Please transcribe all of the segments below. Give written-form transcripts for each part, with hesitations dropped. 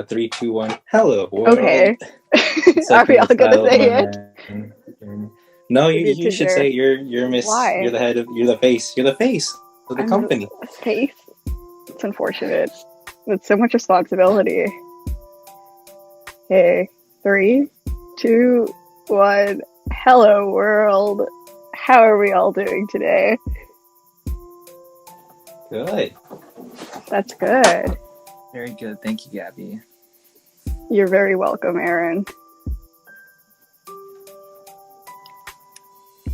3, 2, 1. Hello world. Okay. Are we all gonna say it? No, you should say you're Miss. Why? You're the face of the company. Face. It's unfortunate. It's so much responsibility. Okay, 3, 2, 1. Hello world. How are we all doing today? Good. That's good. Very good. Thank you, Gabby. You're very welcome, Aaron.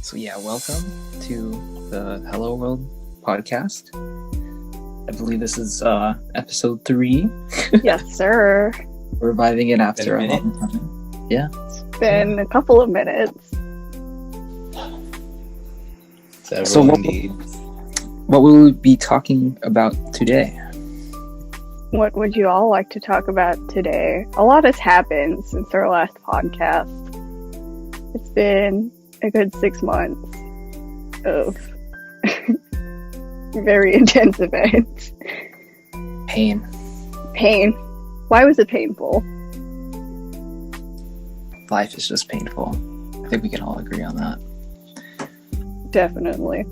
So yeah, welcome to the Helloo World Podcast. I believe this is episode 3. Yes, sir. We're reviving it after a a long time. Yeah. It's been a couple of minutes. So what will we be talking about today? What would you all like to talk about today? A lot has happened since our last podcast. It's been a good 6 months of very intense events. Pain. Why was it painful? Life is just painful. I think we can all agree on that. Definitely.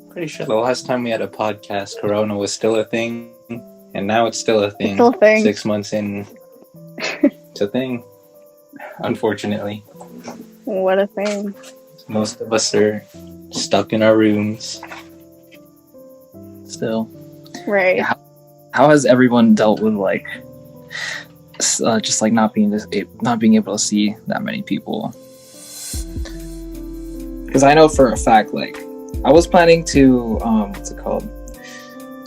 Pretty sure the last time we had a podcast, Corona was still a thing, and now it's still a thing. It's still a thing. 6 months in, it's a thing. Unfortunately, What a thing. most of us are stuck in our rooms. Still. Right. Yeah. How has everyone dealt with just not being able to see that many people? Because I know for a fact, I was planning to what's it called?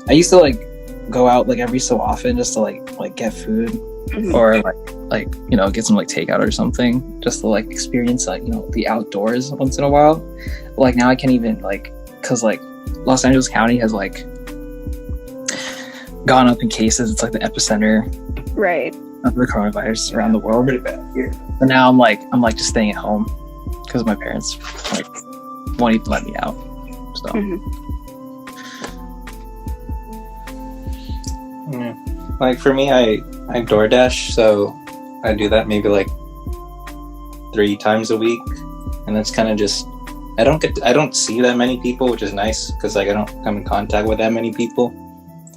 I used to go out every so often just to get food or get some takeout or something just to experience the outdoors once in a while. But, now I can't even because Los Angeles County has gone up in cases. It's the epicenter Right. of the coronavirus around the world. Pretty bad here. But now I'm just staying at home because my parents won't even let me out. So Yeah. For me, I DoorDash, so I do that maybe 3 times a week, and that's kind of just I don't see that many people, which is nice because I don't come in contact with that many people.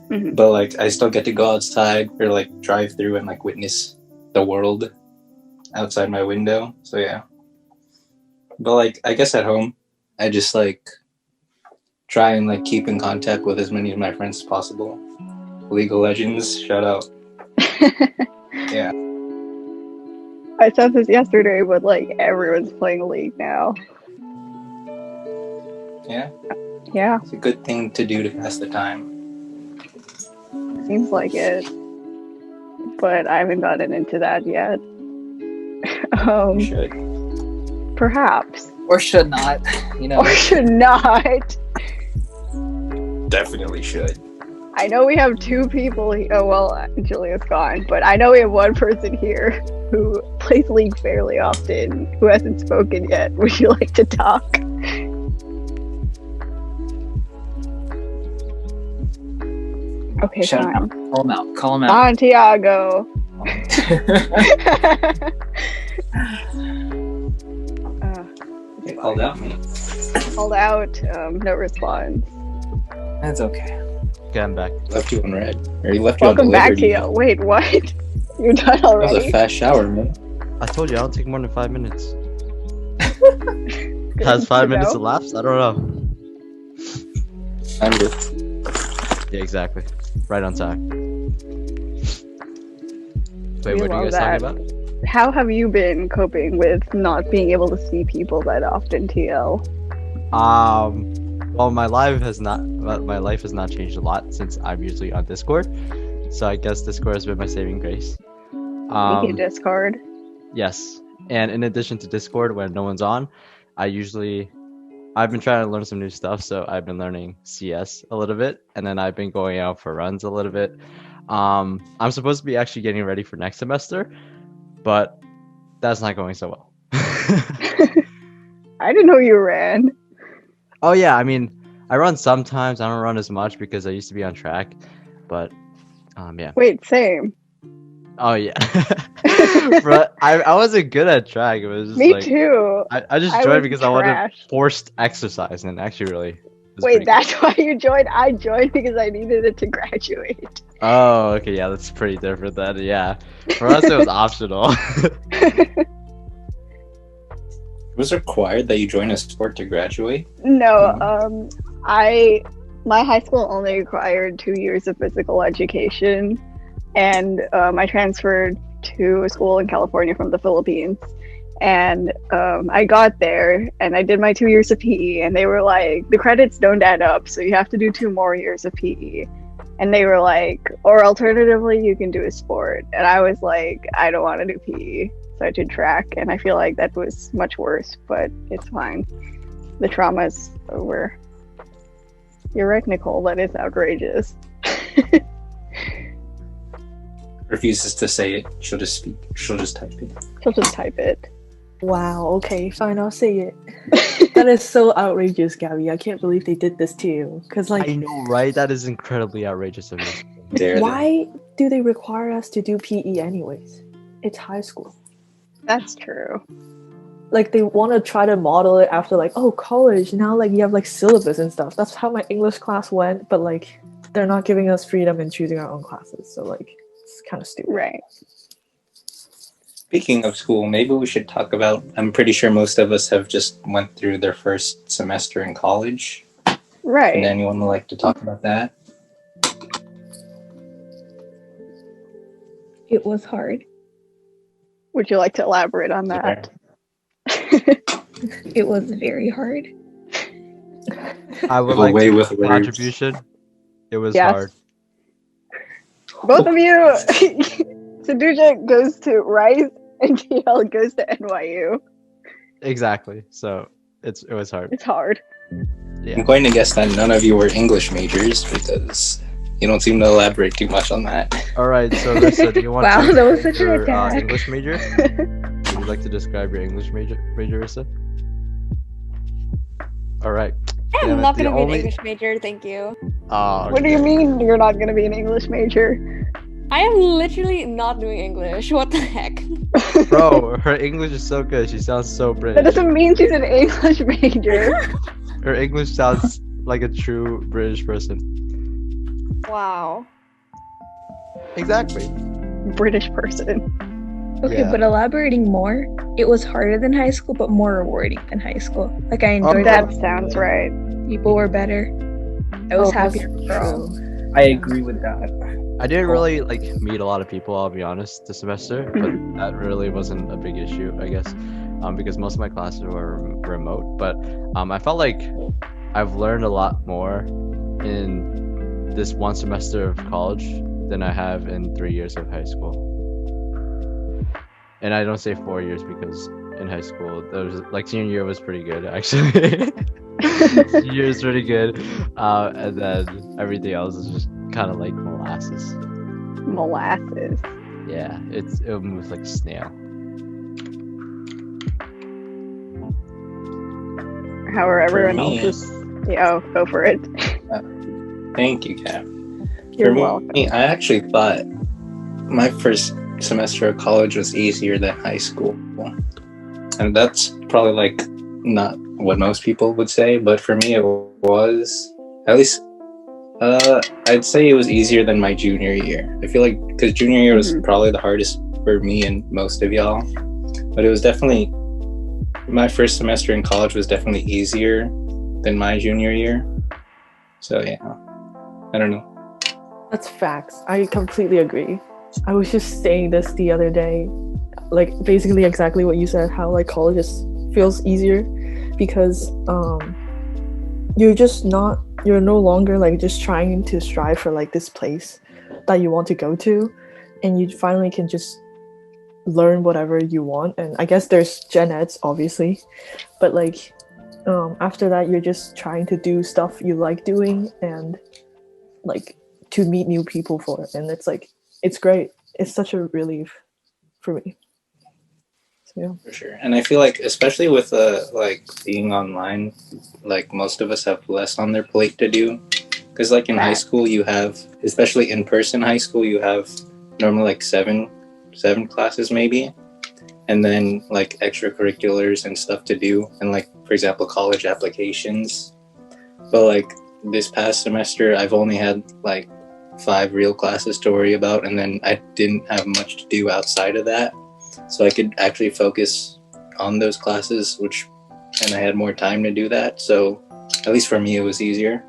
Mhm. But I still get to go outside or drive through and witness the world outside my window. So yeah. But I guess at home, I just try and keep in contact with as many of my friends as possible. League of Legends, shout out. Yeah. I said this yesterday, but everyone's playing League now. Yeah. Yeah, It's a good thing to do to pass the time. seems like it. But I haven't gotten into that yet. You should. Perhaps. or should not, Or should not. Definitely should. I know we have 2 people here. Oh, well, Julia's gone. But I know we have 1 person here who plays League fairly often, who hasn't spoken yet. Would you like to talk? Okay, Shut fine. him out. Call him out. Santiago. You called out me. Called out. No response. That's okay. Okay, I'm back. Left you on red. Or you left you on Welcome back to Liberty. you. Wait, what? You're done That was a already? fast shower, man. I told you I don't take more than 5 minutes. Good Has 5 to minutes know. elapsed? I don't know. Yeah, exactly. Right on time. Wait, We what are you love guys talking that. about? How have you been coping with not being able to see people that often, TL? Well, my life has not changed a lot since I'm usually on Discord. So I guess Discord has been my saving grace. Thank you, Discord. Yes. And in addition to Discord, when no one's on, I've been trying to learn some new stuff. So I've been learning CS a little bit, and then I've been going out for runs a little bit. I'm supposed to be actually getting ready for next semester, but that's not going so well. I didn't know you ran. Oh yeah, I mean, I run sometimes. I don't run as much because I used to be on track, but yeah. Wait, same. Oh yeah. But I wasn't good at track. It was just Me like too. I just I joined was because I wanted trash. forced exercise, and actually really. was Wait, pretty that's why you joined? I joined because I needed it to graduate. good. Oh, okay, yeah, that's pretty different then. Yeah, for us it was optional. It was required that you join a sport to graduate. No, my high school only required 2 years of physical education, and I transferred to a school in California from the Philippines. And I got there and I did my 2 years of PE, and they were like, the credits don't add up, so you have to do 2 more years of PE. And they were like, or alternatively, you can do a sport. And I was like, I don't want to do PE. So I did track, and I feel like that was much worse, but it's fine. The trauma is over. You're right, Nicole, that is outrageous. Refuses to say it. She'll just speak. She'll just type it. She'll just type it. Wow, okay, fine, I'll say it. That is so outrageous, Gabby. I can't believe they did this to you. Because, like, I know, right? That is incredibly outrageous of me. Dare they? why do they require us to do PE anyways? It's high school. That's true. Like, they want to try to model it after, like, oh, college, now, like, you have, like, syllabus and stuff. That's how my English class went, but, like, they're not giving us freedom in choosing our own classes. So, like, it's kind of stupid. Right. Speaking of school, maybe we should talk about. I'm pretty sure most of us have just went through their first semester in college. Right. And anyone would like to talk about that? It was hard. Would you like to elaborate on that? It was very hard. I would Go like away to with give words. contribution. It was Yes. hard. Both of you. Saduja goes to Rice and TL goes to NYU. Exactly. So it was hard. It's hard. Yeah. I'm going to guess that none of you were English majors because you don't seem to elaborate too much on that. All right. So Rissa, do you want Wow, to that was such an your attack. English major? Would you like to describe your English major, Rissa? All right. Damn I'm it, not the going to be only- an English major, thank you. Oh, What do you okay. mean you're not going to be an English major? I am literally not doing English. What the heck? Bro, her English is so good. She sounds so That British. doesn't mean she's an English major. Her English sounds like a true British person. Wow. Exactly. British person. Okay, Yeah. but elaborating more, it was harder than high school, but more rewarding than high school. Like, I enjoyed That it. sounds right. People were better. I was happier overall. I agree with that. I didn't really like meet a lot of people, I'll be honest, this semester, but that really wasn't a big issue, I guess, because most of my classes were remote. But I felt like I've learned a lot more in this one semester of college than I have in 3 years of high school. And I don't say 4 years because in high school, there was like senior year was pretty good actually. Senior year is pretty good, and then everything else is just kind of like molasses. Molasses. Yeah, it moves like a snail. However, everyone me- else is. Yeah, oh, go for it. Thank you, Cap. You're For welcome. me, I actually thought my first semester of college was easier than high school. And that's probably like not what most people would say, but for me it was, at least I'd say it was easier than my junior year. I feel like because junior year was probably the hardest for me and most of y'all, but it was definitely, my first semester in college was definitely easier than my junior year. So yeah, I don't know. That's facts. I completely agree. I was just saying this the other day, like basically exactly what you said, how like college just feels easier because you're no longer like just trying to strive for like this place that you want to go to, and you finally can just learn whatever you want. And I guess there's gen eds obviously, but like after that you're just trying to do stuff you like doing and like to meet new people for it, and it's like it's great. It's such a relief for me. Yeah. For sure. And I feel like, especially with like being online, like most of us have less on their plate to do. Because like in high school, you have, especially in person high school, you have normally like seven classes maybe, and then like extracurriculars and stuff to do, and like for example college applications. But like this past semester, I've only had like 5 real classes to worry about, and then I didn't have much to do outside of that, so I could actually focus on those classes, and I had more time to do that. So at least for me, it was easier.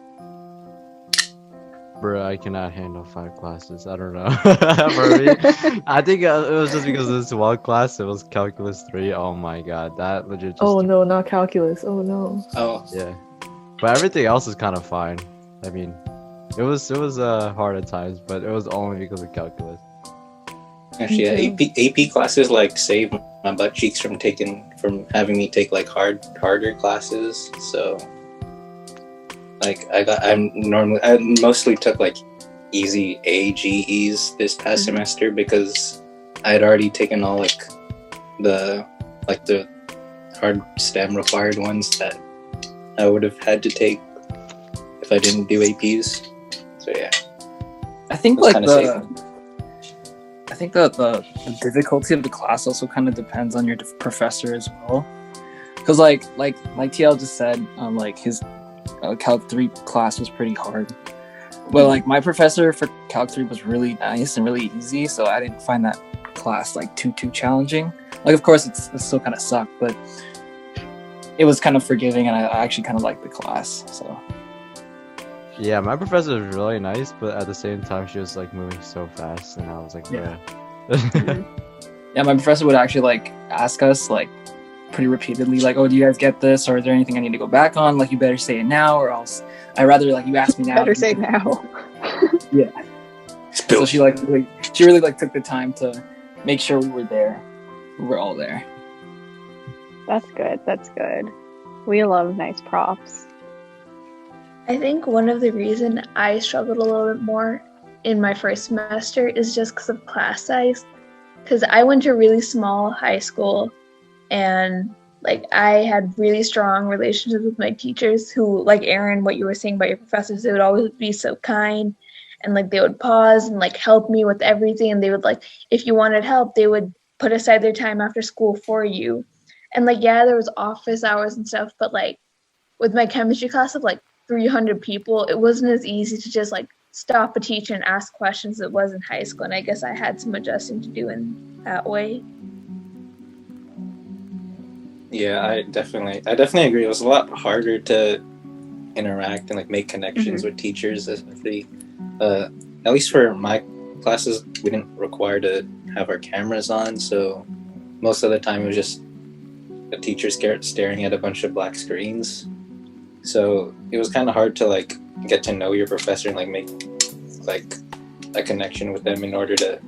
Bro, I cannot handle 5 classes. I don't know. For me, I think it was just because of this one class. It was calculus 3. Oh my god, that legit just. Oh no, not calculus. Oh no. Oh Yeah, but everything else is kind of fine. I mean, it was hard at times, but it was only because of calculus. actually, yeah, AP classes like saved my butt cheeks from having me take like harder classes. So like I mostly took like easy AGEs this past semester because I had already taken all like the hard STEM required ones that I would have had to take if I didn't do APs. So yeah, I think That's like kinda I think that the difficulty of the class also kind of depends on your professor as well. Because like TL just said, like his Calc 3 class was pretty hard. But like my professor for Calc 3 was really nice and really easy, so I didn't find that class like too challenging. Like of course it still kind of sucked, but it was kind of forgiving, and I actually kind of liked the class. So Yeah, my professor was really nice, but at the same time, she was like moving so fast, and I was like, Yeah. bruh. yeah, my professor would actually like ask us like pretty repeatedly, like, "Oh, do you guys get this? Or is there anything I need to go back on? Like, you better say it now, or else I'd rather like you ask me now." Better say now. Yeah. So she really like took the time to make sure we were there. We were all there. That's good. That's good. We love nice props. I think one of the reason I struggled a little bit more in my first semester is just because of class size. Because I went to a really small high school, and like I had really strong relationships with my teachers who, like Aaron, what you were saying about your professors, they would always be so kind, and like they would pause and like help me with everything, and they would like, if you wanted help, they would put aside their time after school for you. And like, yeah, there was office hours and stuff, but like with my chemistry class of like 300 people, it wasn't as easy to just like stop a teacher and ask questions as it was in high school. And I guess I had some adjusting to do in that way. Yeah, I definitely agree. It was a lot harder to interact and like make connections with teachers, especially at least for my classes, we didn't require to have our cameras on, so most of the time it was just a teacher staring at a bunch of black screens. So it was kind of hard to like get to know your professor and like make like a connection with them in order to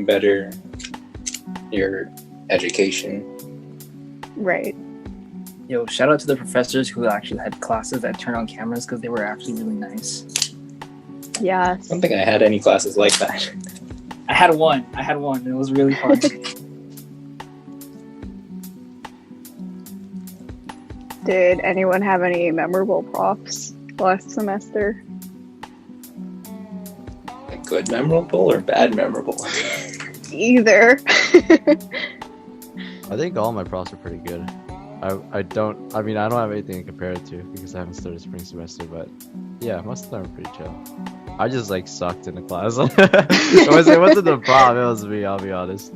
better your education. Right. Yo, shout out to the professors who actually had classes that turned on cameras, because they were actually really nice. Yes. I don't think I had any classes like that. I had one. And it was really fun. Did anyone have any memorable props last semester? Like good memorable or bad memorable? Either. I think all my profs are pretty good. I don't have anything to compare it to because I haven't started spring semester, but yeah, most of them are pretty chill. I just like sucked in the class. It wasn't the problem, it was me, I'll be honest.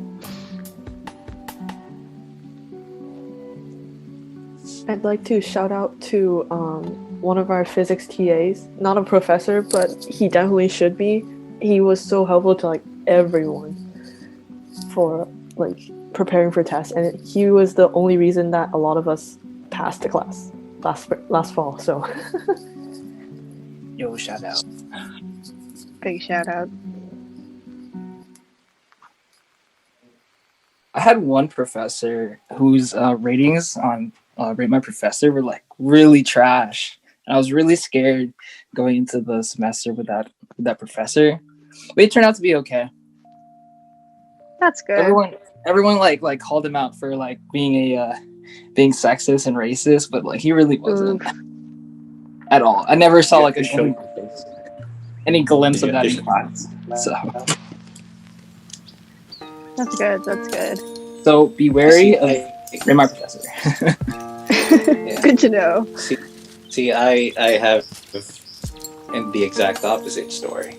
I'd like to shout out to one of our physics TAs. Not a professor, but he definitely should be. He was so helpful to like everyone for like preparing for tests, and he was the only reason that a lot of us passed the class last fall. So, Yo, shout out. Big shout out. I had one professor whose ratings on Rate My Professor were like really trash, and I was really scared going into the semester with that professor. But it turned out to be okay. That's good. Everyone like called him out for like being being sexist and racist, but like he really wasn't at all. I never saw like any glimpse of that in class. So That's good. That's good. So be wary of my professor. Good to know. See, I have the exact opposite story.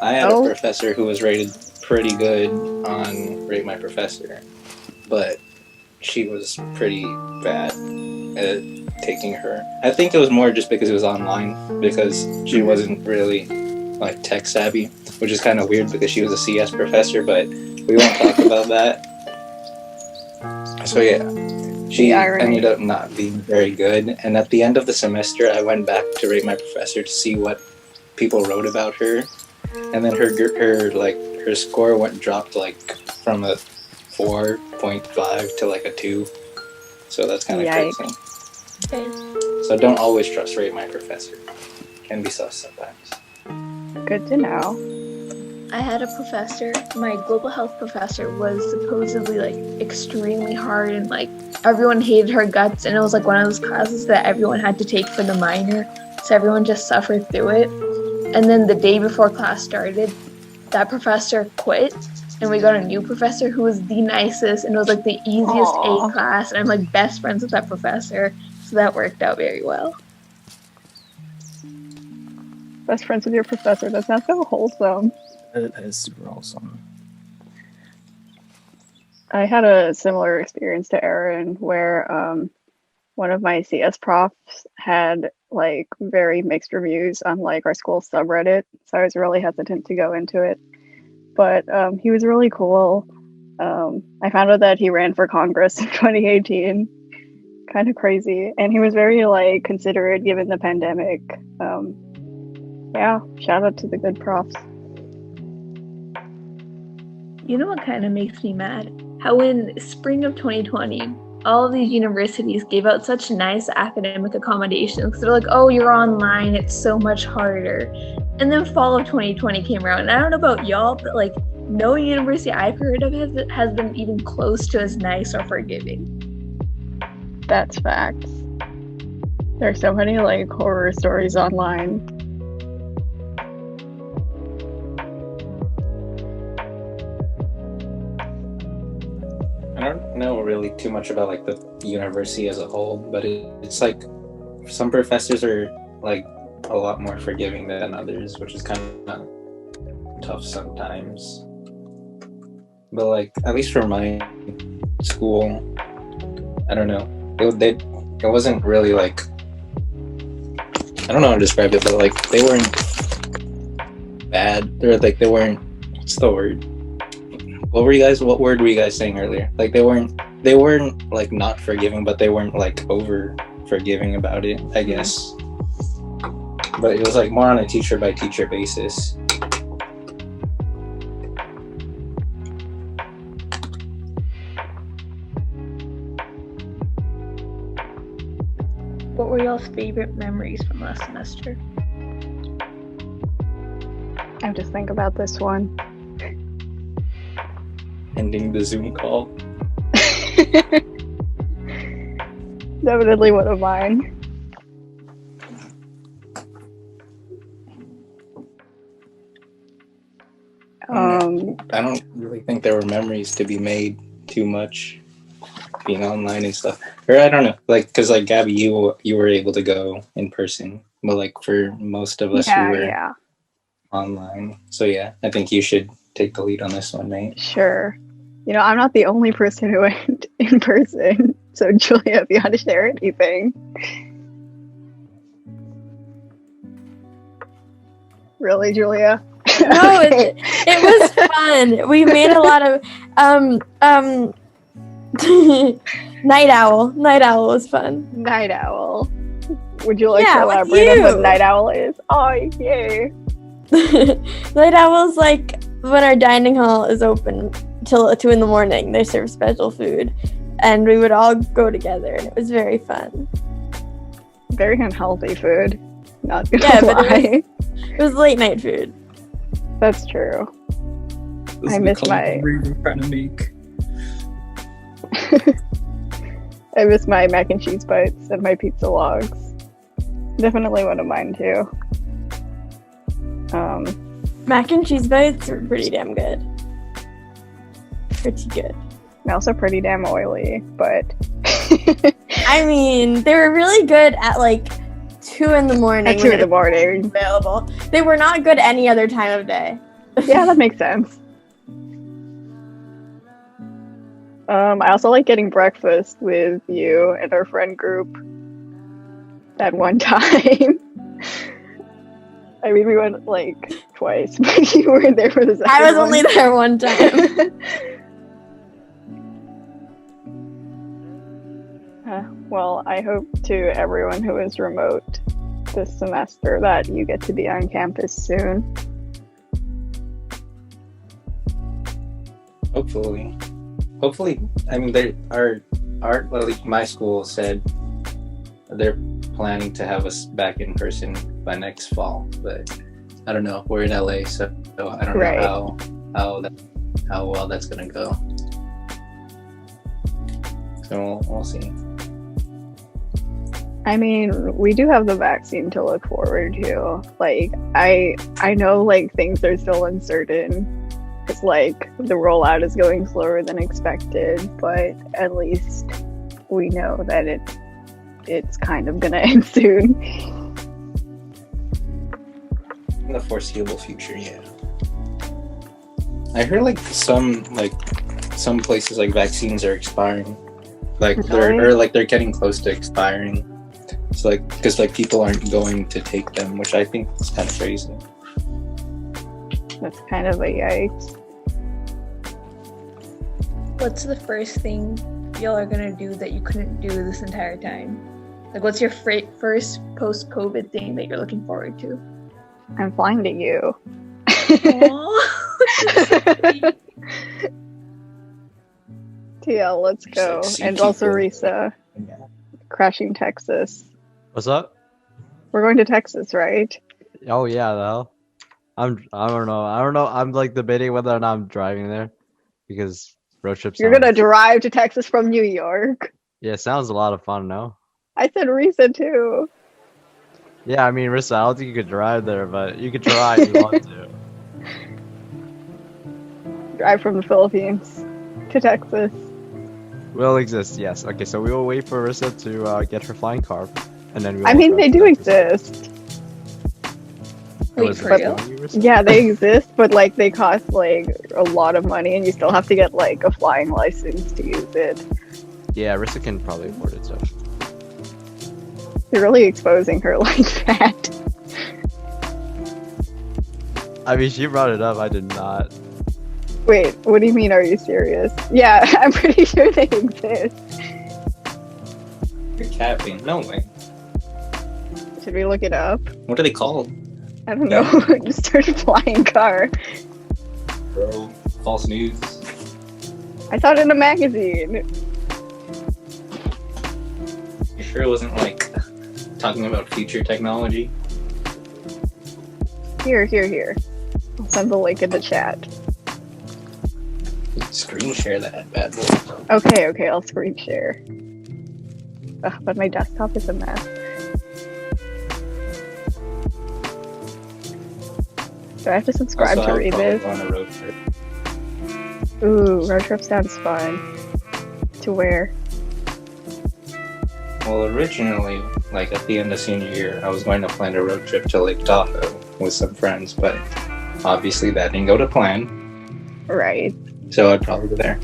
I had a professor who was rated pretty good on Rate My Professor, but she was pretty bad at taking her. I think it was more just because it was online, because she wasn't really like tech savvy, which is kind of weird because she was a CS professor, but we won't talk about that. So yeah, she ended up not being very good, and at the end of the semester I went back to Rate My Professor to see what people wrote about her, and then her score dropped like from a 4.5 to like a 2, so that's kind of crazy. Okay. So don't always trust Rate My Professor. Can be sus sometimes. Good to know. I had a professor, my global health professor was supposedly like extremely hard, and like everyone hated her guts, and it was like one of those classes that everyone had to take for the minor, so everyone just suffered through it. And then the day before class started, that professor quit, and we got a new professor who was the nicest, and it was like the easiest A class, and I'm like best friends with that professor, so that worked out very well. Best friends with your professor. That sounds so wholesome. That is super awesome. I had a similar experience to Erin, where one of my CS profs had like very mixed reviews on like our school subreddit, so I was really hesitant to go into it. But he was really cool. I found out that he ran for Congress in 2018. Kind of crazy, and he was very like considerate given the pandemic. Yeah, shout out to the good profs. You know what kind of makes me mad? How in spring of 2020, all of these universities gave out such nice academic accommodations. They're like, oh, you're online, it's so much harder. And then fall of 2020 came around, and I don't know about y'all, but like no university I've heard of has been even close to as nice or forgiving. That's facts. There's so many like horror stories online. I don't know really too much about like the university as a whole, but it's like some professors are like a lot more forgiving than others, which is kind of tough sometimes. But like at least for my school, I don't know. It wasn't really like, I don't know how to describe it, but like they weren't bad. They weren't. What's the word? What word were you guys saying earlier? Like they weren't like not forgiving, but they weren't like over forgiving about it, I guess. But it was like more on a teacher by teacher basis. What were y'all's favorite memories from last semester? I have to think about this one. Ending the Zoom call. Definitely one of mine. I don't really think there were memories to be made too much being online and stuff. Or I don't know, like, because like Gabby, you were able to go in person, but like for most of us, we were online. So yeah, I think you should take the lead on this one, mate. Sure. You know, I'm not the only person who went in person. So Julia, if you want to share anything. Really, Julia? No, it was fun. We made a lot of Night Owl. Night Owl was fun. Night Owl. Would you like to elaborate on what Night Owl is? Oh, yay. Night Owl's like when our dining hall is open till 2 a.m. They serve special food, and we would all go together, and it was very fun. Very unhealthy food. Not gonna lie. But it was late night food. That's true. This I is miss the my- content we're trying to make. I miss my mac and cheese bites and my pizza logs. Definitely one of mine too. Mac and cheese bites are pretty damn good. Pretty good. And also pretty damn oily, but I mean, they were really good at like 2 in the morning. at 2 when in the it morning. was available. They were not good any other time of day. Yeah, that makes sense. I also like getting breakfast with you and our friend group that one time. I mean, we went like twice, but you weren't there for the second I was one. only there one time. Well, I hope to everyone who is remote this semester that you get to be on campus soon. Hopefully, I mean, well, like my school said they're planning to have us back in person by next fall, but I don't know. We're in LA, so I don't Right. know how well that's gonna go. So we'll see. I mean, we do have the vaccine to look forward to. Like, I know like things are still uncertain. It's like the rollout is going slower than expected, but at least we know that it's kind of gonna end soon. In the foreseeable future, yeah. I heard like some places like vaccines are expiring, like they're getting close to expiring. It's like because like people aren't going to take them, which I think is kind of crazy. That's kind of a yikes. What's the first thing y'all are gonna do that you couldn't do this entire time? Like, what's your first post-COVID thing that you're looking forward to? I'm flying to you. TL, let's go. see And also people. Risa, Yeah. crashing Texas. What's up? We're going to Texas, right? Oh yeah, the hell. I don't know. I'm like debating whether or not I'm driving there because road trips. You're gonna drive to Texas from New York. Yeah, it sounds a lot of fun, no? I said Risa too. Yeah, I mean, Rissa, I don't think you could drive there, but you could try if you want to. Drive from the Philippines to Texas. Will exist, yes. Okay, so we will wait for Rissa to get her flying car, and then we. I will mean, go they to do Texas. exist. Oh, Wait, is for it real? telling you, Rissa? Yeah, they exist, but like they cost like a lot of money, and you still have to get like a flying license to use it. Yeah, Rissa can probably afford it, so. You're really exposing her like that. I mean, she brought it up. I did not. Wait, what do you mean? Are you serious? Yeah, I'm pretty sure they exist. You're capping. No way. Should we look it up? What are they called? I don't know. Just start a flying car. Bro, false news. I saw it in a magazine. You sure it wasn't like talking about future technology? Here. I'll send the link in the chat. Screen share that bad boy. Okay, I'll screen share. Ugh, but my desktop is a mess. Do I have to subscribe Also, to I would read probably this? go on a road trip. Ooh, road trip sounds fun. To where? Well, originally, like at the end of senior year, I was going to plan a road trip to Lake Tahoe with some friends, but obviously that didn't go to plan, Right. so I'd probably go there.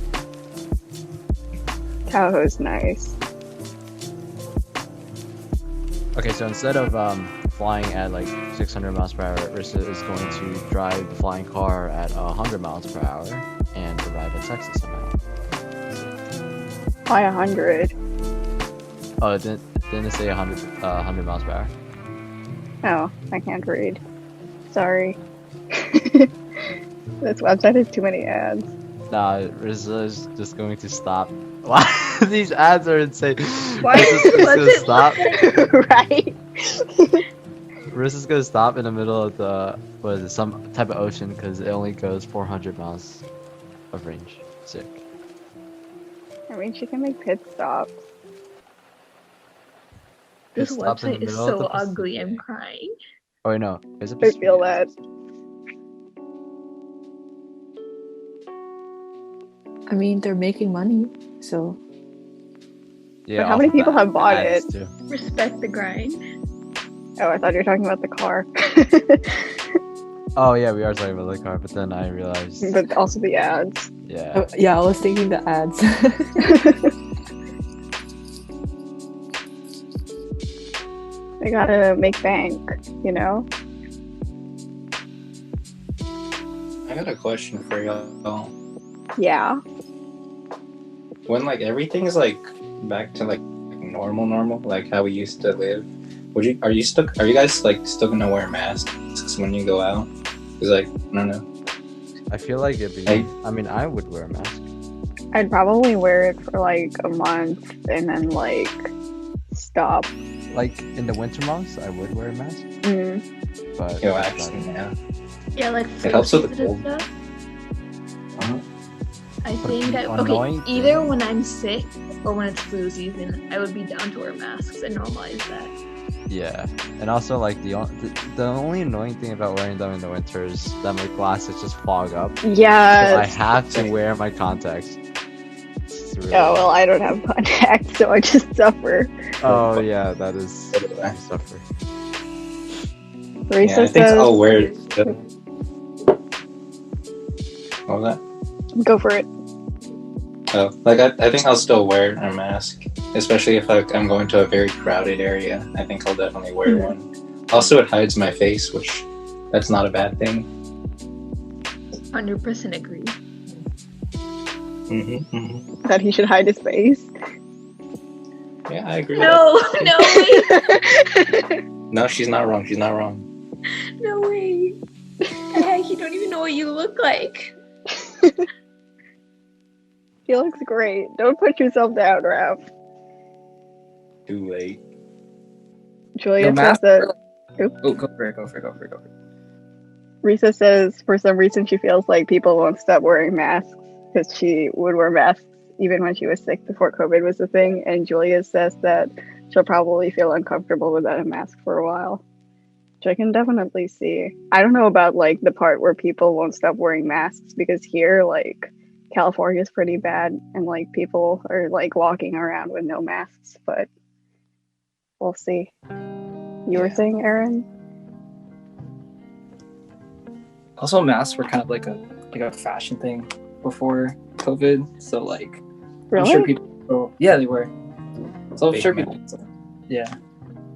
Tahoe's nice. Okay, so instead of flying at like 600 miles per hour, Rissa is going to drive the flying car at 100 miles per hour and arrive at Texas somehow. Why 100? Oh, didn't it say 100 miles per hour? Oh, I can't read. Sorry. This website has too many ads. Nah, Rissa is just going to stop. Wow, these ads are insane. Why? Rissa's just What's gonna it stop. Right? Marissa's gonna stop in the middle of the some type of ocean because it only goes 400 miles of range. Sick. I mean, she can make pit stops. This Pit stop in the website is middle of so the ugly. I'm Pacific. crying. Oh wait, no. Is it I feel that. I mean, they're making money, so Yeah. But how off many of people that. have bought Ads, it? too. Respect the grind. Oh, I thought you were talking about the car. Oh yeah, we are talking about the car, but then I realized. But also the ads. Yeah. yeah, I was thinking the ads. They gotta make bank, you know? I got a question for y'all. Yeah. When like everything's like back to like normal, like how we used to live, are you guys like still gonna wear masks when you go out? Cause like I don't know. I feel like it'd be. Hey. I mean, I would wear a mask. I'd probably wear it for like a month and then like stop. Like in the winter months, I would wear a mask, Mm. but Yo, actually, yeah. Yeah, like flu helps with the season and cold. stuff. Uh-huh. I think the okay, annoying either thing- when I'm sick or when it's flu season, I would be down to wear masks and normalize that. yeah. And also, like the only annoying thing about wearing them in the winter is that my glasses just fog up. So I Yes. have to wear my contacts. It's really- Oh, well, I don't have contacts, so I just suffer. Oh yeah, that is So do I. suffer. Teresa Yeah, I think says, I'll wear it. What was that? go for it. Oh, like I think I'll still wear a mask, especially if like I'm going to a very crowded area. I think I'll definitely wear one. Also, it hides my face, which that's not a bad thing. 100% agree. That he should hide his face. Yeah, I agree. No, no way, With that. No, she's not wrong. She's not wrong. no way. Heck, you don't even know what you look like. He looks great. Don't put yourself down, Raph. Too late. Julia Yo, says mask- that. Oh, go for it. Risa says for some reason she feels like people won't stop wearing masks because she would wear masks even when she was sick before COVID was a thing. And Julia says that she'll probably feel uncomfortable without a mask for a while, which I can definitely see. I don't know about like the part where people won't stop wearing masks because here, like California is pretty bad and like people are like walking around with no masks, but we'll see. You were saying, Aaron? Also, masks were kind of like a fashion thing before COVID. So like, Really? I'm sure people. Yeah, they were. So I'm Fake sure masks. people. Yeah.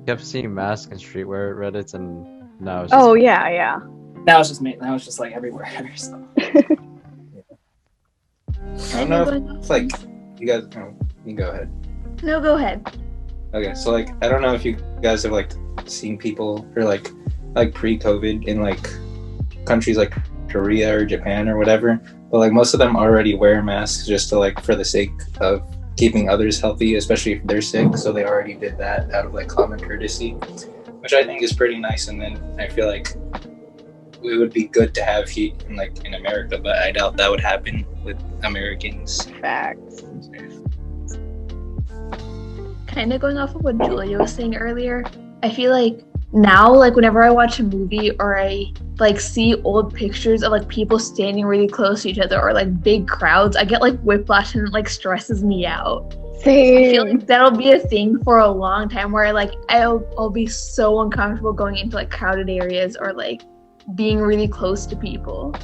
Kept seeing masks and streetwear Reddits, and now it's just Oh yeah. Now it's just me. Now it's just like everywhere. So. I don't know if it's like you guys. Oh, you go ahead. No, go ahead. Okay, so like I don't know if you guys have like seen people or like pre-COVID in like countries like Korea or Japan or whatever, but like most of them already wear masks just to like for the sake of keeping others healthy, especially if they're sick. So they already did that out of like common courtesy, which I think is pretty nice. And then I feel like it would be good to have heat in America, but I doubt that would happen with Americans. Facts. Kind of going off of what Julia was saying earlier, I feel like now, like whenever I watch a movie or I like see old pictures of like people standing really close to each other or like big crowds, I get like whiplash and it like stresses me out. I feel Same. like that'll be a thing for a long time where like I'll be so uncomfortable going into like crowded areas or like being really close to people.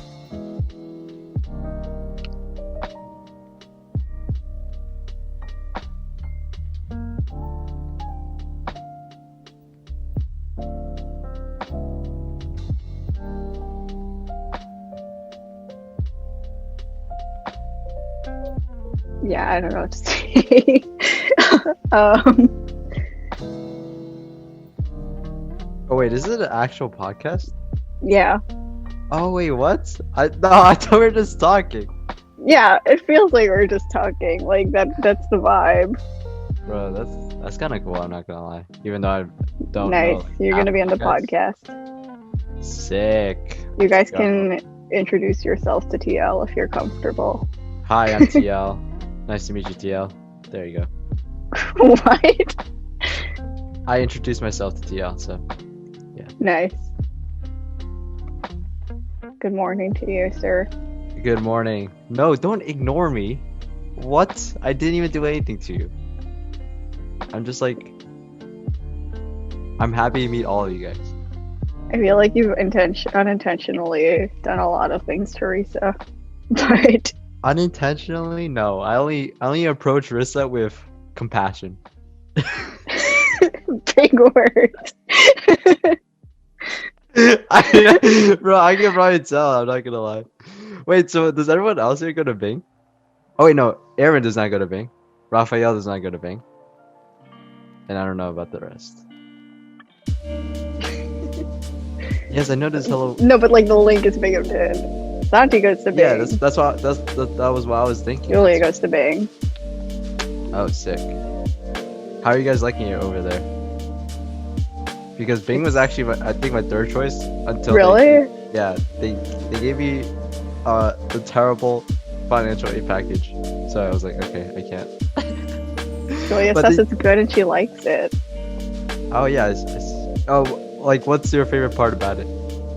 Yeah, I don't know what to say. um, Oh wait, is it an actual podcast? yeah. Oh wait, what? I thought we were just talking. Yeah, it feels like we're just talking. Like that's the vibe. Bro, that's kind of cool. I'm not gonna lie. Even though I don't Nice. know. You're gonna be on the podcast. podcast. Sick. You guys Let's go. can introduce yourself to TL if you're comfortable. Hi, I'm TL. Nice to meet you, TL. There you go. What? I introduced myself to TL, so Nice. Good morning to you, sir. good morning. No, don't ignore me. What? I didn't even do anything to you. I'm just like, I'm happy to meet all of you guys. I feel like you've unintentionally done a lot of things, Teresa. But Unintentionally, no. I only approach Rissa with compassion. big words. Bro, I can probably tell. I'm not gonna lie. Wait, so does everyone else here go to Bing? Oh wait, no. Aaron does not go to Bing. Raphael does not go to Bing. And I don't know about the rest. Yes, I noticed Hello. No, but like the link is Binghamton. Santi goes to Bing. Yeah, that was what I was thinking. Julia goes to Bing. Oh, sick. How are you guys liking it over there? Because Bing was actually, I think, my third choice until Really? they gave me the terrible financial aid package, so I was like, okay, I can't. Julia But says the- it's good and she likes it. Oh yeah, oh, like what's your favorite part about it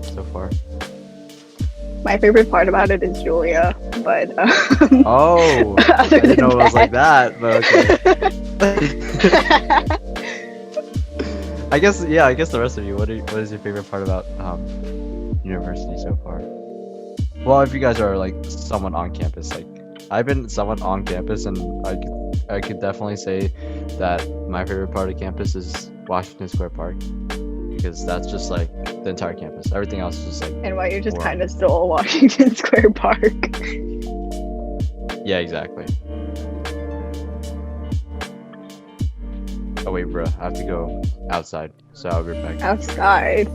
so far? My favorite part about it is Julia, but Oh, I other didn't than know it was like that, but okay. I guess the rest of you. What is your favorite part about university so far? Well, if you guys are like someone on campus, like I've been someone on campus, and I could definitely say that my favorite part of campus is Washington Square Park, because that's just like the entire campus. Everything else is just like and why you just Wow. kind of stole Washington Square Park. yeah, exactly. Oh wait, bro, I have to go outside, so I'll be right back. Outside.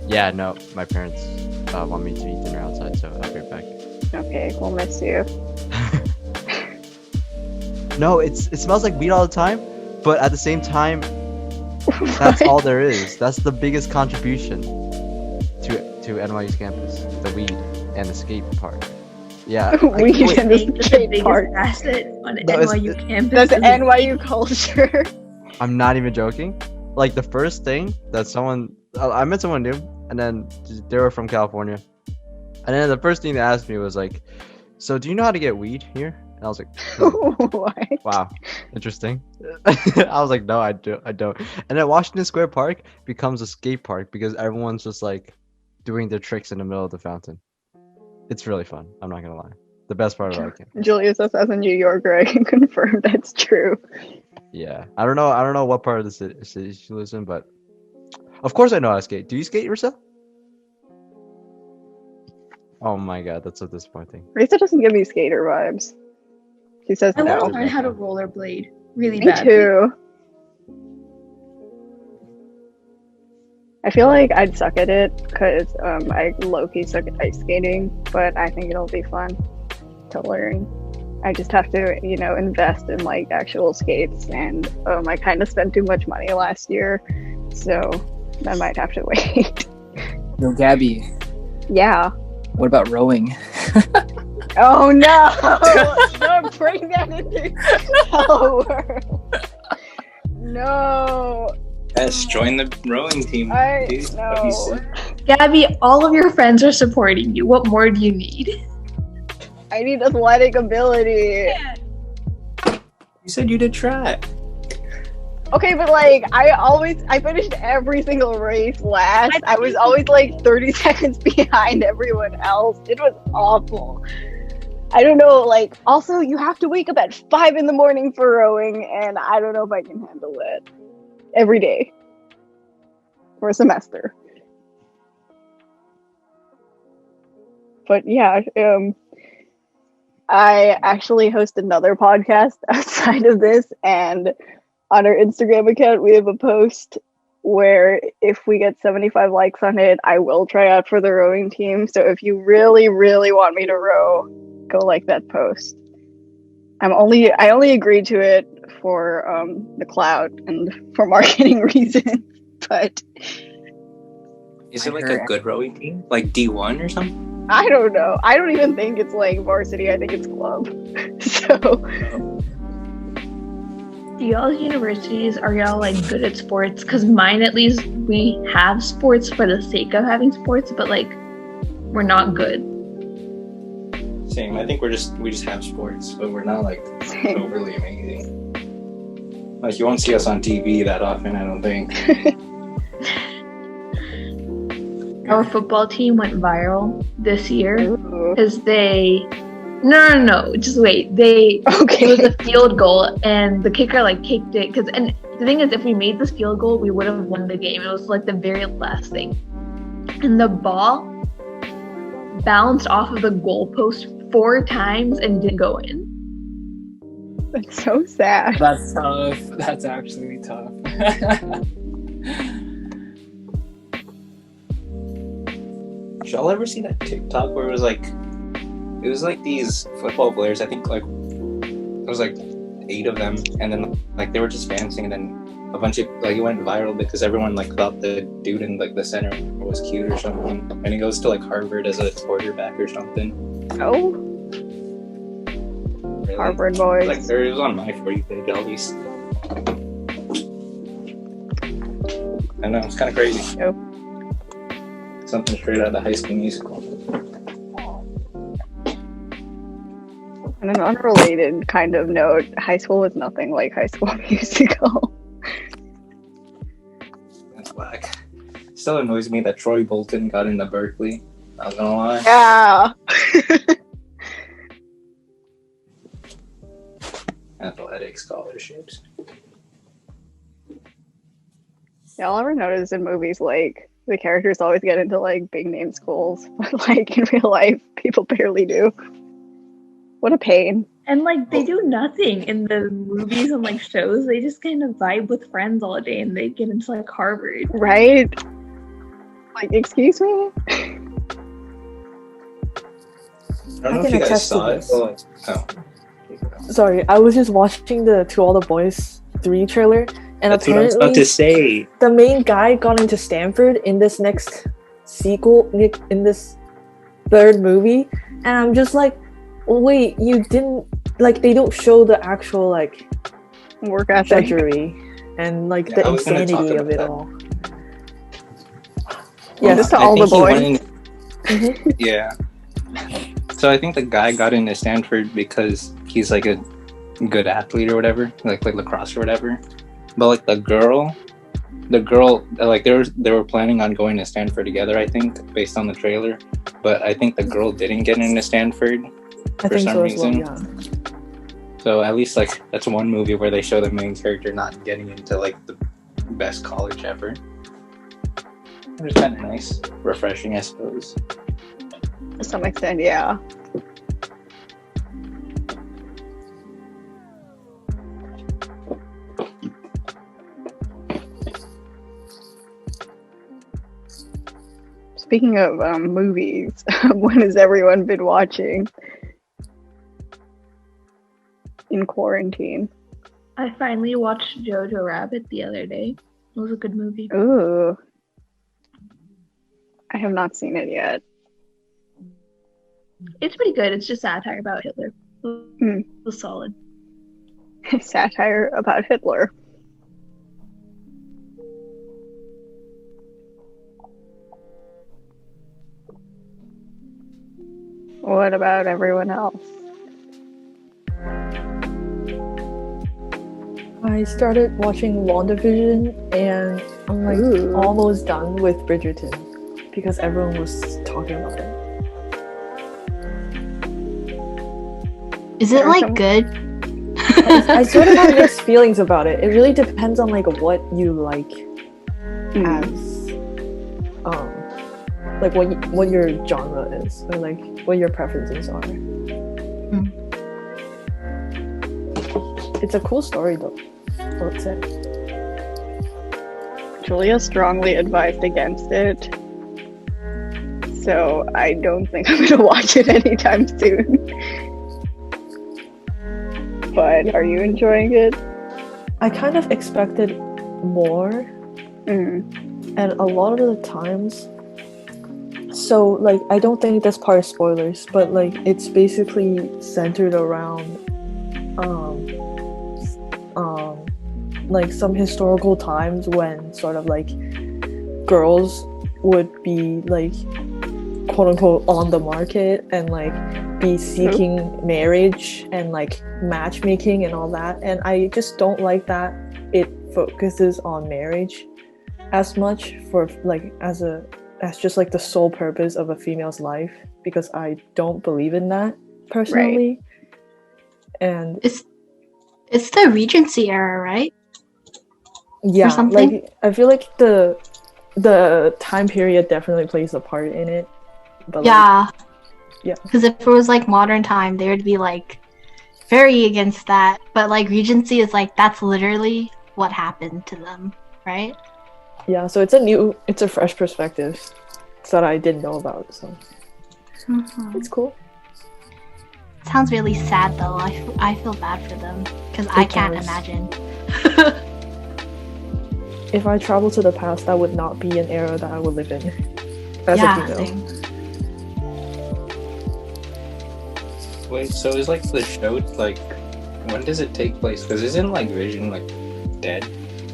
Yeah, no, my parents want me to eat dinner outside, so I'll be right back. Okay, we'll miss you. No, it smells like weed all the time, but at the same time, that's all there is. That's the biggest contribution to NYU's campus, the weed and the skate park. Yeah, Weed I and the think that the skate biggest park. asset on No, it's- NYU campus. That's is NYU culture. I'm not even joking. Like the first thing that I met someone new, and then they were from California, and then the first thing they asked me was like, "So do you know how to get weed here?" And I was like, What? "Wow, interesting." I was like, "No, I don't." And then Washington Square Park becomes a skate park because everyone's just like doing their tricks in the middle of the fountain. It's really fun. I'm not gonna lie. The best part about it. Julia says as a New Yorker, I can confirm that's true. Yeah, I don't know what part of the city she lives in, but of course I know how to skate. Do you skate yourself? Oh my god, that's so disappointing. Risa doesn't give me skater vibes. She says I want no. to learn how to rollerblade really Me badly. too. I feel like I'd suck at it because I low-key suck at ice skating, but I think it'll be fun to learn. I just have to, invest in like actual skates, and I kind of spent too much money last year, so I might have to wait. Yo, Gabby, Yeah. what about rowing? Oh no! Don't bring that into Helloo World. No. Yes, join the rowing team. I dude. know. That'd be sick. Gabby, all of your friends are supporting you. What more do you need? I need athletic ability. You said you did track. Okay, but like I finished every single race last. I was always like 30 seconds behind everyone else. It was awful. I don't know, like also you have to wake up at 5 a.m. for rowing, and I don't know if I can handle it every day for a semester. But yeah, I actually host another podcast outside of this, and on our Instagram account, we have a post where if we get 75 likes on it, I will try out for the rowing team. So if you really, really want me to row, go like that post. I only agreed to it for the clout and for marketing reasons. But Is it like a good rowing team? Like D1 or something? I don't know. I don't even think it's like varsity. I think it's club. So, Do y'all's universities, are y'all like good at sports? Because mine, at least, we have sports for the sake of having sports, but like we're not good. Same. I think we just have sports, but we're not like Same. overly amazing. Like you won't see us on TV that often, I don't think. Our football team went viral this year ooh. because no, just wait. It was a field goal and the kicker like kicked it and the thing is, if we made this field goal, we would have won the game. It was like the very last thing, and the ball bounced off of the goalpost 4 times and didn't go in. That's so sad. That's tough. That's actually tough. Did y'all ever see that TikTok where it was like these football players, I think like it was like 8 of them, and then like they were just dancing, and then a bunch of like it went viral because everyone like thought the dude in like the center was cute or something, and he goes to like Harvard as a quarterback or something. Oh, Really? Harvard boys. Like it was on my For You page at least. I know, it's kind of crazy. Yep. Something straight out of High School Musical. On an unrelated kind of note, high school was nothing like High School Musical. That's whack. Still annoys me that Troy Bolton got into Berkeley. Not gonna lie. Yeah. Athletic scholarships. Y'all ever notice in movies like the characters always get into like big name schools, but like in real life, people barely do. What a pain. And like they do nothing in the movies and like shows. They just kind of vibe with friends all day, and they get into like Harvard. Right? Like, excuse me? I don't know I if can you guys attest to saw it. this. But like, oh. Sorry, I was just watching the To All the Boys 3 trailer, and That's what I was about apparently to say. the main guy got into Stanford in this next sequel, in this 3rd movie, and I'm just like, wait, you didn't, like, they don't show the actual, like, Work ethic. drudgery and, like, Yeah, the I was gonna talk insanity of about it that. all. Yeah, Yes. just to I all the think he boys. went Mhm. Yeah. So I think the guy got into Stanford because he's like a good athlete or whatever, like lacrosse or whatever. But like the girl, like they were planning on going to Stanford together, I think, based on the trailer. But I think the girl didn't get into Stanford I for think some so as well, reason. yeah. So at least like that's one movie where they show the main character not getting into like the best college ever. It was kind of nice, refreshing, I suppose. To some extent, yeah. Speaking of movies, what has everyone been watching in quarantine? I finally watched Jojo Rabbit the other day. It was a good movie. Ooh. I have not seen it yet. It's pretty good. It's just satire about Hitler. It was solid. Satire about Hitler. What about everyone else? I started watching WandaVision, and I'm like Ooh. almost done with Bridgerton because everyone was talking about it. Is it There's like good? I sort of have mixed feelings about it. It really depends on like what you like as like what your genre is, or like what your preferences are. It's a cool story though, I would say. Julia strongly advised against it, so I don't think I'm gonna watch it anytime soon. But are you enjoying it? I kind of expected more, Mm. and a lot of the times. So like, I don't think this part is spoilers, but like, it's basically centered around, like some historical times when sort of like girls would be like quote unquote on the market and like be seeking marriage and like matchmaking and all that, and I just don't like that it focuses on marriage as much for like as just like the sole purpose of a female's life, because I don't believe in that personally. And It's the Regency era, right? yeah, something? like I feel like the time period definitely plays a part in it. But Yeah. Yeah. Because if it was like modern time, they would be like very against that. But like Regency is like, that's literally what happened to them, right? yeah, so it's a fresh perspective that I didn't know about, so it's cool. Sounds really sad though. I feel bad for them because I can't does. imagine. If I travel to the past, that would not be an era that I would live in as Yeah, a female. same. Wait, so is like the show like when does it take place? Because isn't like Vision like dead?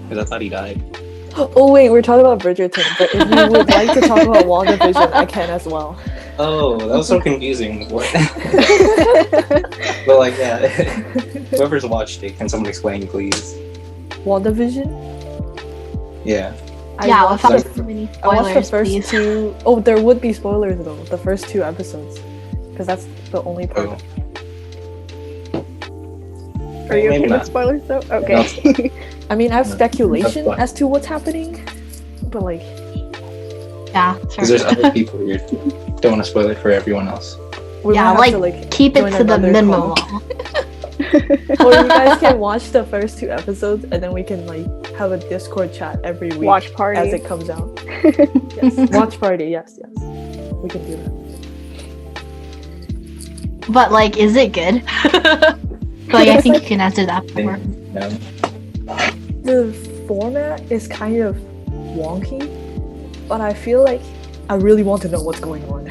Because I thought he died. Oh wait, we're talking about Bridgerton, but if you would like to talk about WandaVision, I can as well. Oh, that was so confusing. What? But like, yeah, whoever's watched it, can someone explain, please? WandaVision? Yeah. Yeah, watched without the- too many I watched the spoilers, first please. two. Oh, there would be spoilers though. The first 2 episodes, because that's the only part. Oh. Are you Maybe okay with not. spoilers though? Okay. I mean, I have No, speculation that's fine. as to what's happening, but like, Yeah, Because sure. there's other people here. Don't want to spoil it for everyone else. we Yeah, might have like, to keep it join to the another minimum. call. Or you guys can watch the first 2 episodes, and then we can like have a Discord chat every week Watch party. as it comes out. Yes, watch party. Yes, we can do that. But like, is it good? Like, I think you can answer that before. No. The format is kind of wonky, but I feel like I really want to know what's going on.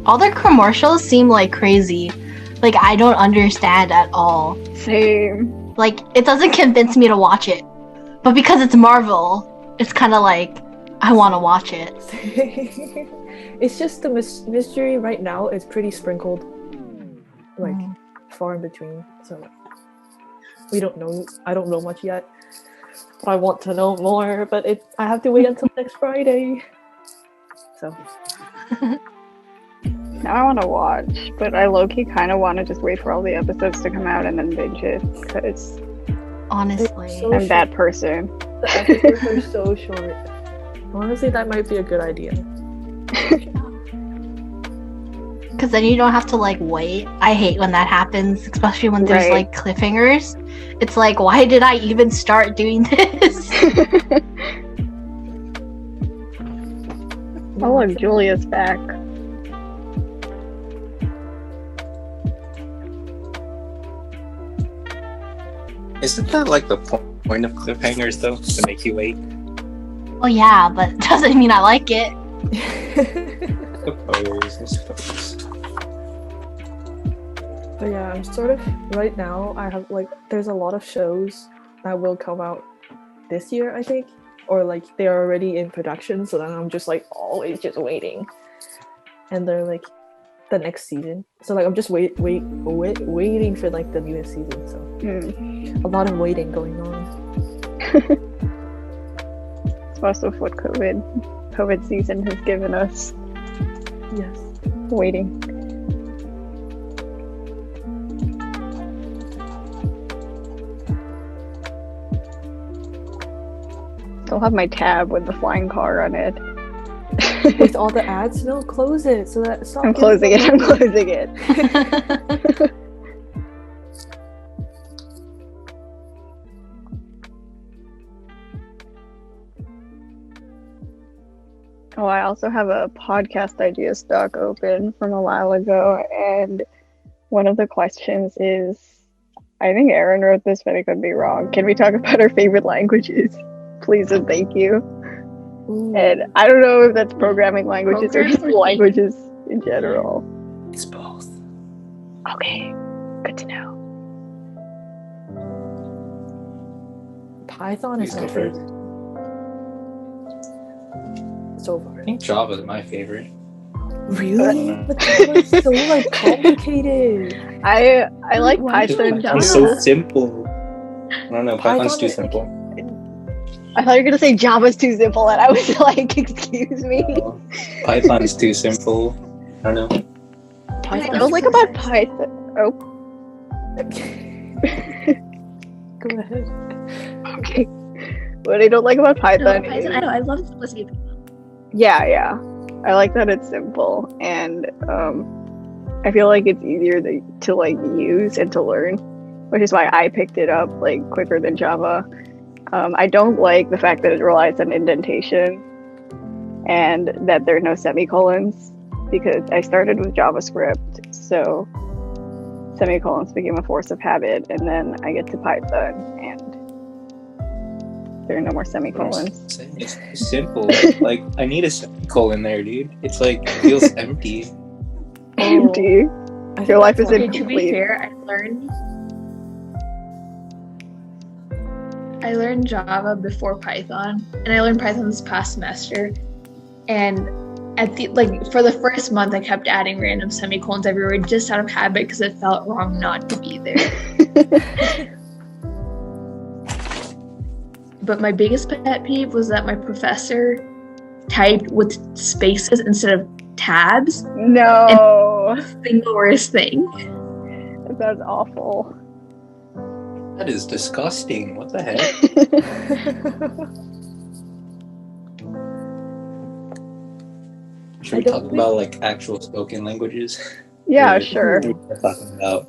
All their commercials seem like crazy. Like, I don't understand at all. Same. Like, it doesn't convince me to watch it. But because it's Marvel, it's kind of like, I want to watch it. It's just the mystery right now is pretty sprinkled, like far in between. So we don't know. I don't know much yet, but I want to know more. But I have to wait until next Friday. So Now I want to watch, but I low-key kind of want to just wait for all the episodes to come out and then binge it, because Honestly. So I'm that person. the episodes are so short. Honestly, that might be a good idea. Because then you don't have to, like, wait. I hate when that happens, especially when there's, Right. like, cliffhangers. It's like, why did I even start doing this? Oh, look, Julia's back. Isn't that like the point of cliffhangers though? To make you wait? Oh, yeah, but it doesn't mean I like it. I suppose. But yeah, I'm sort of right now. I have like there's a lot of shows that will come out this year, I think, or like they are already in production. So then I'm just like always just waiting, and they're like the next season. So like I'm just waiting for like the newest season. So a lot of waiting going on. It's also what COVID season has given us. Yes. Waiting. Still have my tab with the flying car on it. With all the ads, no, close it. So that stop. I'm closing it. I'm closing it. Oh, I also have a podcast idea stock open from a while ago, and one of the questions is, I think Erin wrote this, but I could be wrong. Can we talk about our favorite languages? Please and thank you. Ooh, And I don't know if that's programming languages or just Programming. languages in general. It's both. Okay, good to know. Python is Please my go first. favorite. So I far. think Java is my favorite. Really? But Java is so like complicated. I like Why It's Python Java? so too. simple. I don't know. Python's Python too is like- simple. I thought you were gonna say Java's too simple, and I was like, excuse me. No, Python's too simple. I don't know. Python I don't like about Python. Oh, Go ahead. okay. What I don't like about No, Python Python, is I know. I love simplicity. yeah. I like that it's simple, and I feel like it's easier to like use and to learn, which is why I picked it up like quicker than Java. I don't like the fact that it relies on indentation and that there are no semicolons, because I started with JavaScript, so semicolons became a force of habit, and then I get to Python and there are no more semicolons. It's too simple. Like, I need a semicolon there, dude. It's like, it feels empty. Empty. I think Your life that's is why- Okay, to be incomplete. fair, I learned Java before Python, and I learned Python this past semester. And at the for the first month, I kept adding random semicolons everywhere just out of habit because it felt wrong not to be there. But my biggest pet peeve was that my professor typed with spaces instead of tabs. No, The worst thing. that's awful. That is disgusting. What the heck? Should we I don't talk think- about like actual spoken languages? Yeah, Or- sure. what we're talking about?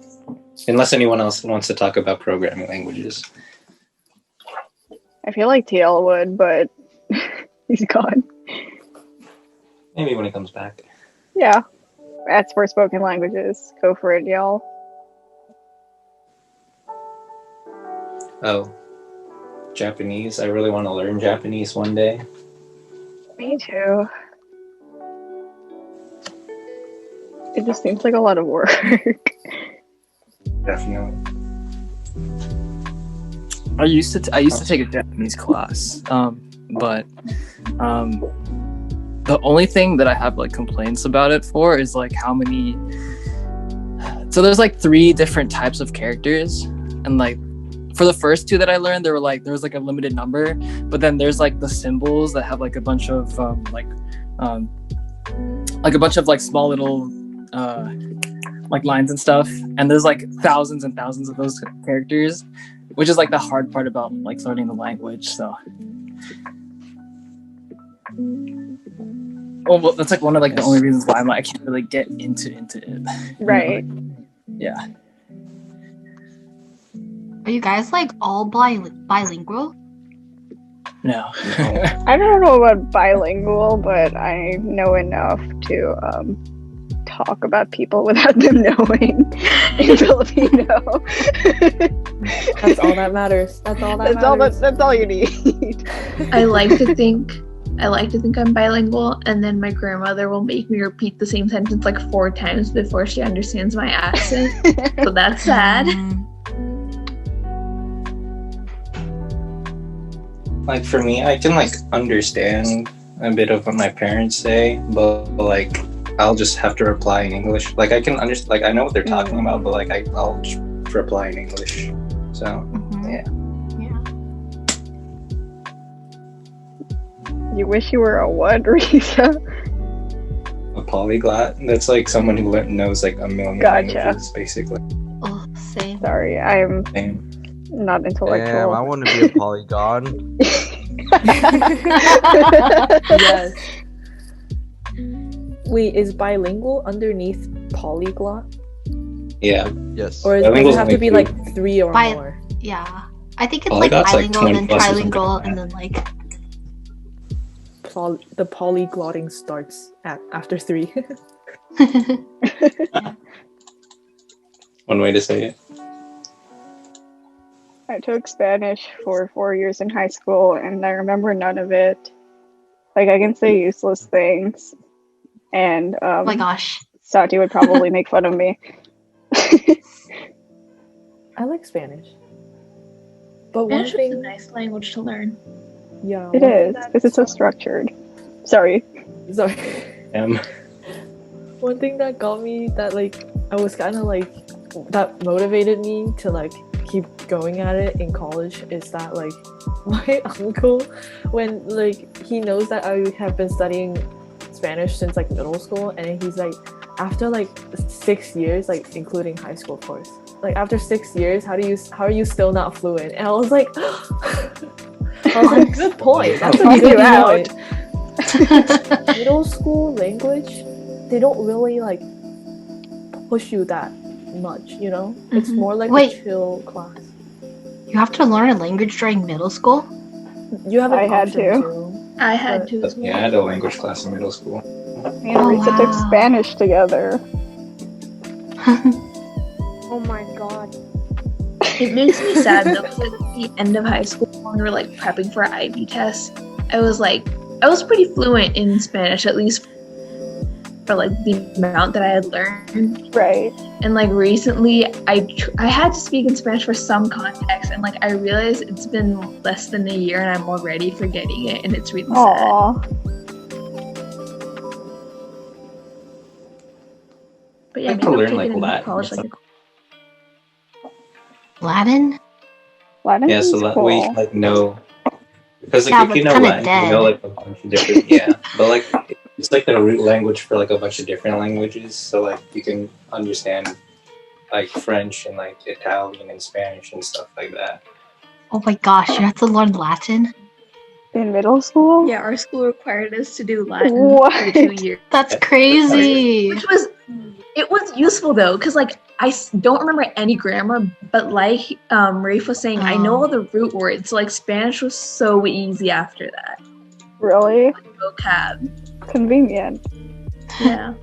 Unless anyone else wants to talk about programming languages. I feel like TL would, but he's gone. Maybe when he comes back. Yeah, that's for spoken languages. Go for it, y'all. Oh, Japanese. I really want to learn Japanese one day. Me too. It just seems like a lot of work. Definitely. I used to take a Japanese class, but the only thing that I have like complaints about it for is like how many. So there's like 3 different types of characters, and like for the first 2 that I learned, there was like a limited number, but then there's like the symbols that have like a bunch of like a bunch of like small little like lines and stuff, and there's like thousands and thousands of those characters, which is like the hard part about like learning the language. So well, that's like one of like the only reasons why I can't really get into it. Right. Yeah. Are you guys like all bilingual? No. I don't know about bilingual, but I know enough to talk about people without them knowing in Filipino. That's all that matters. That's all that matters. That's all you need. I like to think I'm bilingual, and then my grandmother will make me repeat the same sentence like 4 times before she understands my accent. So that's sad. Like for me, I can like understand a bit of what my parents say, but like I'll just have to reply in English. Like I can understand, like I know what they're talking about, but like I'll just reply in English. So yeah. You wish you were a what, Risa? A polyglot. That's like someone who knows like a million Gotcha. languages, basically. Oh, same. Sorry, I'm Same. not Damn, intellectual. I want to be a polygon. Yes. Wait, is bilingual underneath polyglot, Yeah. Yes. or does Bilingual's it have to be only like 3 or Bi- more? Yeah. I think it's Polygot's like bilingual, and then 20 plus or something trilingual, like and that. then like The polyglotting starts after 3. One way to say it. I took Spanish for 4 years in high school, and I remember none of it. Like, I can say useless things, and Oh my gosh. Sati would probably make fun of me. I like Spanish. But one Spanish is a thing, nice language to learn. yeah, It one thing is, because it's so structured. Sorry. Sorry. One thing that got me that like I was kind of like that motivated me to like keep going at it in college is that like my uncle, when like he knows that I have been studying Spanish since like middle school, and he's like, after like 6 years, like including high school of course, like after 6 years, how are you still not fluent? And I was like good point. That's a Help good you out. point. Middle school language, they don't really like push you that much, you know? It's Mhm. more like Wait. a chill class. You have to learn a language during middle school? You have an I had option to. I had But- to as well. Yeah, I had a language class in middle school. Me and Risa took wow. Spanish together. Oh my god. It makes me sad though, because like, at the end of high school, when we were like prepping for IB tests, I was pretty fluent in Spanish, at least for like the amount that I had learned. Right. And like recently, I had to speak in Spanish for some context, and like I realized it's been less than a year, and I'm already forgetting it, and it's really sad. Aw. But yeah, I maybe have to I'll learn, take like, it in Latin college. or Like, Latin? Latin Yeah, so is that cool. way you like know, because like Yeah, if but you it's know kinda Latin, you know dead. like a bunch of different but like it's like the root language for like a bunch of different languages. So like you can understand like French and like Italian and Spanish and stuff like that. Oh my gosh, you have to learn Latin? In middle school? yeah, our school required us to do Latin What? for 2 years. That's That's crazy. It was useful though, because like don't remember any grammar, but like Rafe was saying, I know all the root words. So like Spanish was so easy after that. Really? Vocab. Convenient. Yeah.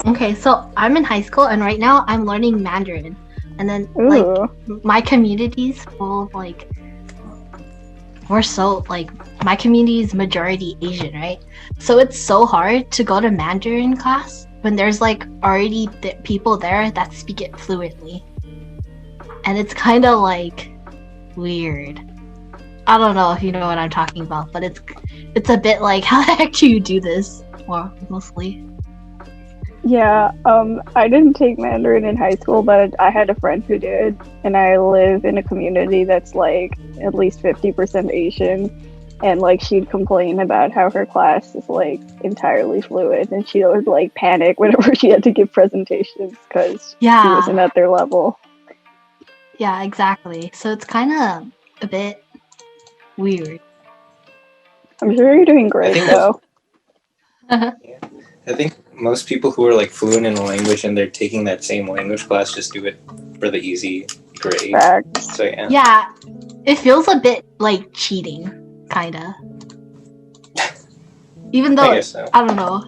Okay, so I'm in high school and right now I'm learning Mandarin. And then like Ooh. my community's full of like my community is majority Asian, right? So it's so hard to go to Mandarin class when there's like already people there that speak it fluently. And it's kind of like weird. I don't know if you know what I'm talking about, but it's a bit like, how the heck do you do this? Well, mostly. Yeah, I didn't take Mandarin in high school, but I had a friend who did, and I live in a community that's like at least 50% Asian, and like she'd complain about how her class is like entirely fluid, and she would like panic whenever she had to give presentations because she Yeah. wasn't at their level. Yeah, exactly. So it's kind of a bit weird. I'm sure you're doing great think though. I think most people who are like fluent in a language and they're taking that same language class just do it for the easy grade. Facts. So yeah. Yeah, it feels a bit like cheating, kind of. Even though I guess so. I don't know,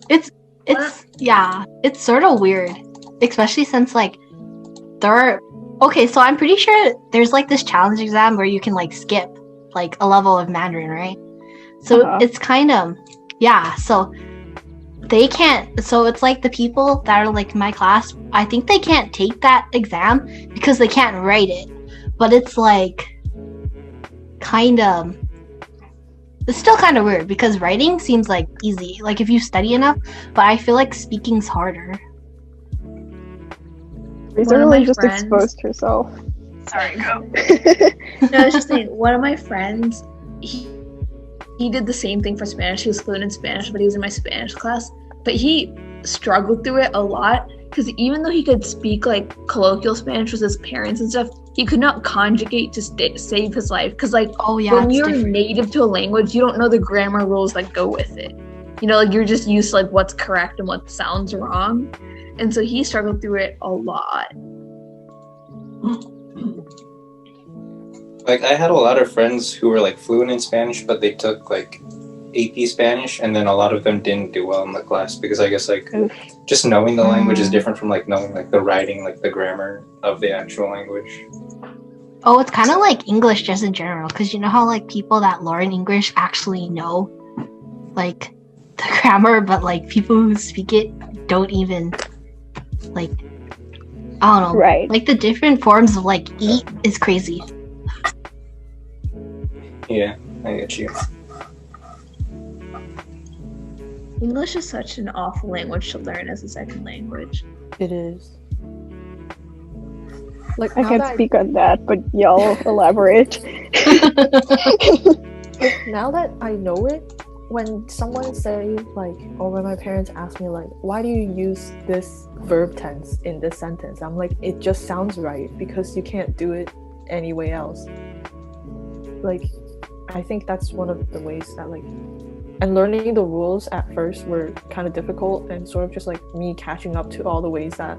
it's it's sort of weird, especially since like there are. Okay, so I'm pretty sure there's like this challenge exam where you can like skip like a level of Mandarin, right? So Uh-huh. it's kind of so they can't. So it's like the people that are like my class, I think they can't take that exam because they can't write it. But it's like it's still kind of weird because writing seems like easy, like if you study enough, but I feel like speaking's harder. Risa One of really my just friends- exposed herself. Sorry, go. No, I was just saying, one of my friends, he did the same thing for Spanish. He was fluent in Spanish, but he was in my Spanish class. But he struggled through it a lot because even though he could speak like colloquial Spanish with his parents and stuff, he could not conjugate to save his life. Because like when it's you're different. native to a language, you don't know the grammar rules that go with it. You know, like you're just used to like what's correct and what sounds wrong. And so he struggled through it a lot. Like I had a lot of friends who were like fluent in Spanish, but they took like AP Spanish, and then a lot of them didn't do well in the class because I guess like just knowing the language is different from like knowing like the writing, like the grammar of the actual language. Oh, it's kind of like English just in general, because you know how like people that learn English actually know like the grammar, but like people who speak it don't even like, I don't know. Right. Like the different forms of like eat is crazy. Yeah, I get you. English is such an awful language to learn as a second language. It is. Like I now can't that speak on that, but y'all elaborate. like, now that I know it, when someone say like, or when my parents ask me like, why do you use this verb tense in this sentence? I'm like, it just sounds right because you can't do it any way else. Like, I think that's one of the ways that like, and learning the rules at first were kind of difficult and sort of just like me catching up to all the ways that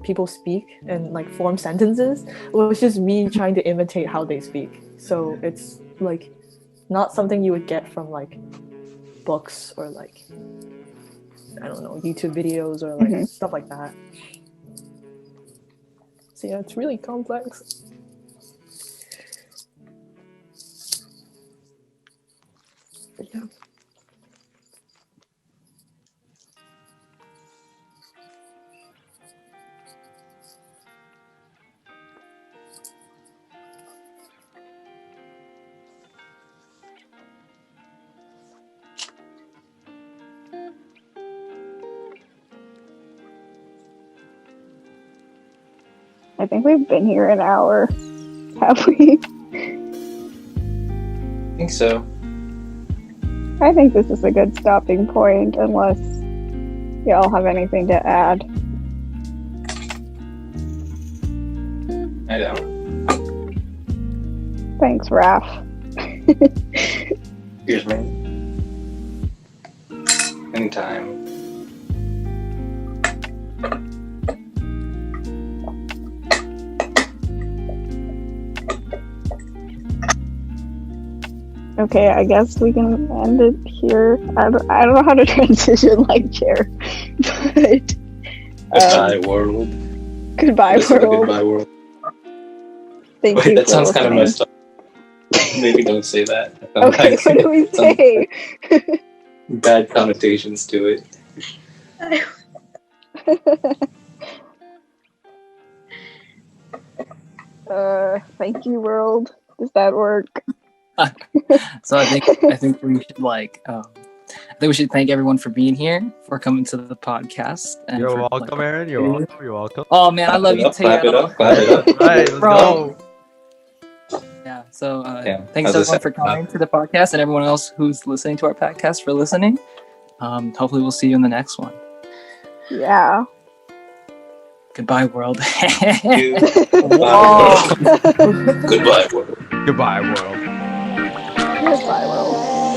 people speak and like form sentences. It was just me trying to imitate how they speak. So it's like not something you would get from like books or like, I don't know, YouTube videos or like stuff like that. So yeah, it's really complex. But yeah. I think we've been here an hour. Have we? I think so. I think this is a good stopping point, unless y'all have anything to add. I don't. Thanks, Raph. Excuse me. Anytime. Okay, I guess we can end it here. I don't know how to transition like chair, but Goodbye, world. goodbye, This is a world. Goodbye, world. Thank Wait, you. that for sounds kind of listening. messed up. Maybe don't say that. Okay, what do we say? Bad connotations to it. Thank you, world. Does that work? So I think we should like I think we should thank everyone for being here, for coming to the podcast. And You're for, welcome, like, Aaron. You're welcome. You're welcome. Oh man, I love you too. Clap it up, clap it up. Right, let's Bro. go. Yeah. So Yeah, thanks how's this everyone for coming to the podcast, and everyone else who's listening to our podcast for listening. Hopefully we'll see you in the next one. Yeah. Goodbye, world. Goodbye, world. Goodbye, world. Goodbye, world.